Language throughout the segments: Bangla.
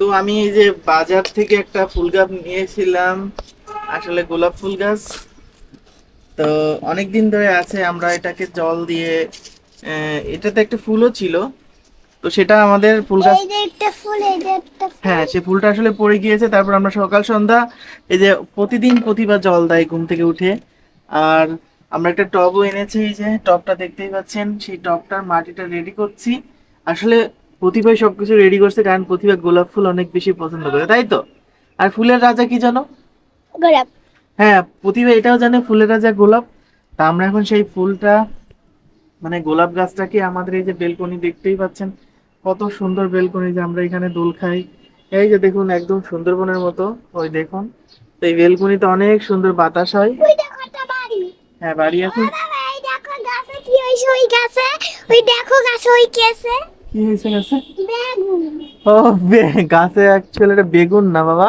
তো আমি এই যে বাজার থেকে একটা ফুল গাছ নিয়েছিলাম, আসলে গোলাপ ফুল গাছ। তো অনেক দিন ধরে আছে, আমরা এটাকে জল দিয়ে এটাতে একটা ফুলও ছিল। তো সেটা আমাদের ফুল গাছ, এই যে একটা ফুল, এই যে একটা ফুল। হ্যাঁ সে ফুলটা আসলে পড়ে গিয়েছে। তারপর আমরা সকাল সন্ধ্যা এই যে প্রতিদিন প্রতিবার জল দেয় ঘুম থেকে উঠে। আর আমরা একটা টবও এনেছি, এই যে টবটা দেখতেই পাচ্ছেন, সেই টবটার মাটিটা রেডি করছি। আসলে প্রতিভাই সবকিছু রেডি করছে, কারণ প্রতিভা গোলাপ ফুল অনেক বেশি পছন্দ করে, তাই তো? আর ফুলের রাজা কি জানো? গোলাপ। হ্যাঁ, প্রতিভা এটাও জানে ফুলের রাজা গোলাপ। তা আমরা এখন সেই ফুলটা, মানে গোলাপ গাছটাকে আমাদের এই যে বেলকনি দেখতেই পাচ্ছেন, কত সুন্দর বেলকনি, যে আমরা এখানে দোল খাই। এই যে দেখুন, একদম সুন্দরবনের মতো। ওই দেখুন, তো এই বেলকনিতে অনেক সুন্দর বাতাস হয়। ওই দেখো একটা বাড়ি। হ্যাঁ, বাড়ি আছে। ওরে বাবা, এই দেখো গাছে কি হইছে, ওই গাছে। ওই দেখো গাছে ওই কেছে কি হয়েছে গাছে? বেগুন। ও, গাছে অ্যাকচুয়ালি এটা বেগুন না বাবা,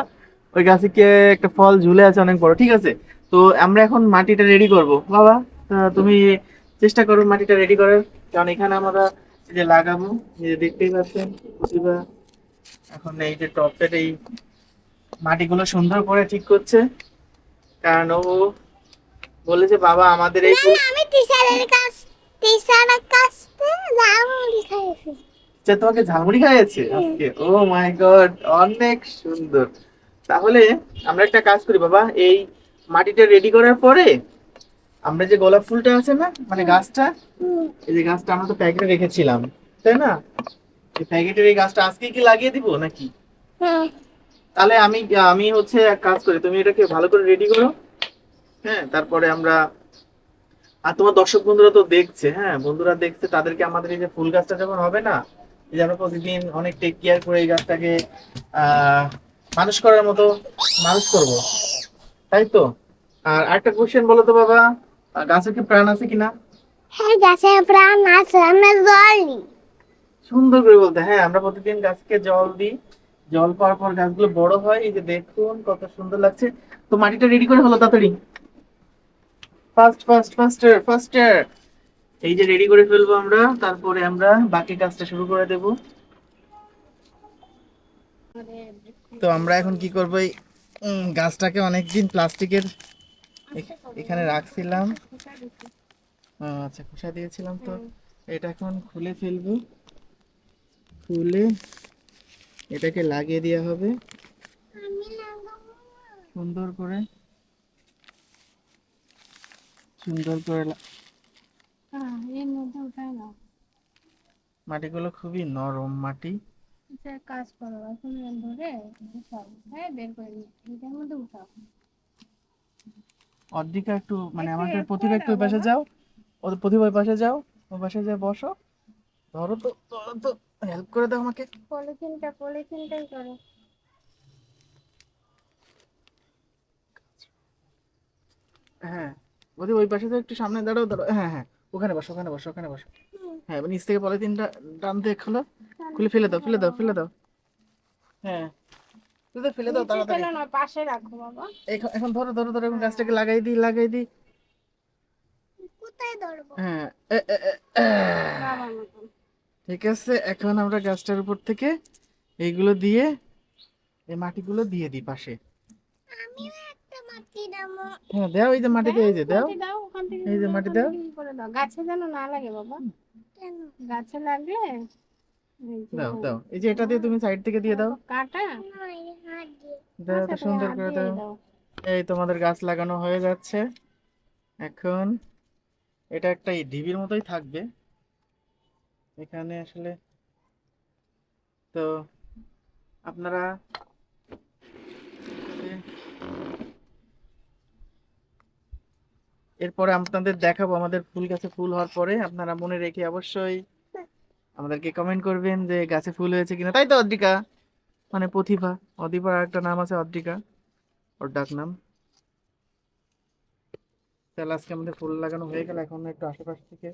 ওই গাছে কে একটা ফল ঝুলে আছে অনেক বড়। ঠিক আছে, তো আমরা এখন মাটিটা রেডি করব বাবা। তা তুমি চেষ্টা করো মাটিটা রেডি করার, কারণ এখানে আমরা এই যে লাগাবো, এই যে দেখতেই পাচ্ছেন প্রতিভা এখন এই যে টপটা এই মাটিগুলো সুন্দর করে ঠিক করছে। কারণ ও বলেছে বাবা আমাদের এই না ফুল। না, আমি টিচারের কাছ থেকে জামুনি খাইছি। আচ্ছা, তোমাকে ঝালমুড়ি খাইয়েছে আজকে? ও মাই গড, অনেক সুন্দর। তাহলে আমরা একটা কাজ করি বাবা, এই মাটিটা রেডি করার পরে আমরা যে গোলাপ ফুলটা আছে না, মানে গাছটা, হুম। এই যে গাছটা আমরা তো প্যাকেটে রেখেছিলাম, তাই না? এই প্যাকেটের এই গাছটা আজকে কি লাগিয়ে দিব নাকি? হুম। তাহলে আমি আমি হচ্ছে এক কাজ করি, তুমি এটাকে ভালো করে রেডি করো। হ্যাঁ, তারপরে আমরা, আর তোমার দর্শক বন্ধুরা তো দেখছে, হ্যাঁ বন্ধুরা দেখছে, তাদেরকে আমাদের এই যে ফুল গাছটা যখন হবে না, এই যে আমরা প্রতিদিন অনেক টেক কেয়ার করে এই গাছটাকে আহ মানুষ করার মতো মানুষ করব, তাই তো? আর একটা কোশ্চেন বলো তো বাবা, গাছের কি প্রাণ আছে কিনা? হ্যাঁ, গাছে প্রাণ আছে, আমরা জল দিই। সুন্দর করে বলতে, হ্যাঁ আমরা প্রতিদিন গাছকে জল দিই। জল পাওয়ার পর গাছগুলো বড় হয়, এই যে দেখুন কত সুন্দর লাগছে। তো মাটিটা রেডি করে হলো তাড়াতাড়ি, ফাস্ট ফাস্ট ফাস্টার ফাস্টার। এই যে রেডি করে ফেলবো আমরা, তারপরে আমরা বাকি কাজটা শুরু করে দেব। তো আমরা এখন কি করবো, এই গাছটাকে অনেকদিন প্লাস্টিকের এখানে রাখছিলাম। আচ্ছা, খোসা দিয়েছিলাম তো। এটা এখন খুলে ফেলবো, খুলে এটাকে লাগিয়ে দেওয়া হবে আমি লাগাবো। সুন্দর করে, সুন্দর করে হ্যাঁ, এর মধ্যে উঠায় নাও। মাটিগুলো খুবই নরম মাটি। আচ্ছা, এক কাজ করো, এখন ধরে উঠাও। হ্যাঁ, বের করে নিই, এটার মধ্যে উঠাও। অর্ধেকটা একটু, মানে একটু আমাদের হেল্প করে প্রতিভা একটু দাও ওই পাশে বাবা। যাও, ওদের প্রতিভা ওই পাশে যাও, ওই পাশে যাও বসো। ধরো তো, ধরো তো, হেল্প করে দাও আমাকে। পলিথিনটাই করো। হ্যাঁ, ওদের ওই পাশে যাও, একটু সামনে দাঁড়াও দাঁড়াও, হ্যাঁ হ্যাঁ, ওখানে বসো, ওখানে বসো, ওখানে বসো। হুম। হ্যাঁ, এবার নিচ থেকে পলিথিনটা টান দিয়ে খোলো, তাহলে খুলে ফেলে ফেলে দাও, দাও ফেলে দাও, বাবা। ফেলে দাও। হ্যাঁ, ফেলে দাও, ফেলে দাও নিচে তাড়াতাড়ি। ফেলো না, পাশে রাখো বাবা। এখন এখন ধরো ধরো ধরো, এখন হ্যাঁ। গাছটাকে লাগাই দিই, লাগাই দিই। কোথায় ধরবো? হ্যাঁ, এ, এ, এ, আহ। বাবার মতন। ঠিক আছে, এখন আমরা গাছটার উপর থেকে এইগুলো দিয়ে, এই মাটিগুলো দিয়ে দিই পাশে। আমিও একটা মাটি নামো। হ্যাঁ দাও, এই যে মাটিতে, দাও, এই যে দাও, মাটি দাও, ওখান থেকে এই যে নিয়ে মাটি ওখান দাও। থেকে করে দাও, গাছে যেন না লাগে বাবা। কেন? গাছে লাগলে এই যে দাও দাও, এই যে এটা দিয়ে তুমি সাইড থেকে দিয়ে দাও। কাটা না, এই হাত দিয়ে। দাও, আচ্ছা, তো তুমি সুন্দর হাত করে দিয়েই দাও। দাও। এই তোমাদের গাছ লাগানো হয়ে যাচ্ছে। এখন এটা একটা এই ঢিবির মতোই থাকবে এখানে আসলে। তো আপনারা এরপরে আপনাদের দেখাবো আমাদের ফুল গাছে ফুল হওয়ার পরে, আপনারা মনে রেখে অবশ্যই আমাদেরকে কমেন্ট করবেন যে গাছে ফুল হয়েছে কিনা, তাই তো অদ্রিকা? মানে প্রতিভা, অদিপার একটা নাম আছে অদ্রিকা, ওর ডাক নাম। তাহলে আজকে আমাদের ফুল লাগানো হয়ে গেল, এখন একটু আশেপাশ থেকে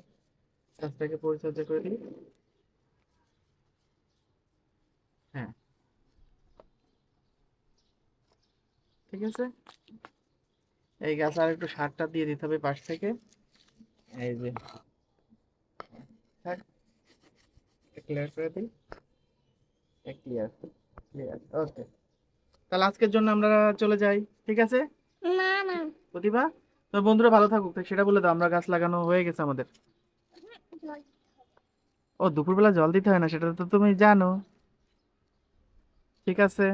গাছটাকে পরিচর্যা করে দিই। হ্যাঁ, ঠিক আছে। এই গাছ আর একটু সারটা দিয়ে দিতে হবে পাশ থেকে, এই যে, থাক, ক্লিয়ার করে দিই, ক্লিয়ার। ঠিক আছে, ওকে। তাহলে আজকের জন্য আমরা চলে যাই, ঠিক আছে? না না, প্রতিভা, তো বন্ধুরা ভালো থাকুক সেটা বলে দাও, আমরা গাছ লাগানো হয়ে গেছে আমাদের। জল। ও দুপুরবেলা জল দিতে হয় না, সেটা তো তুমি জানো। ঠিক আছে।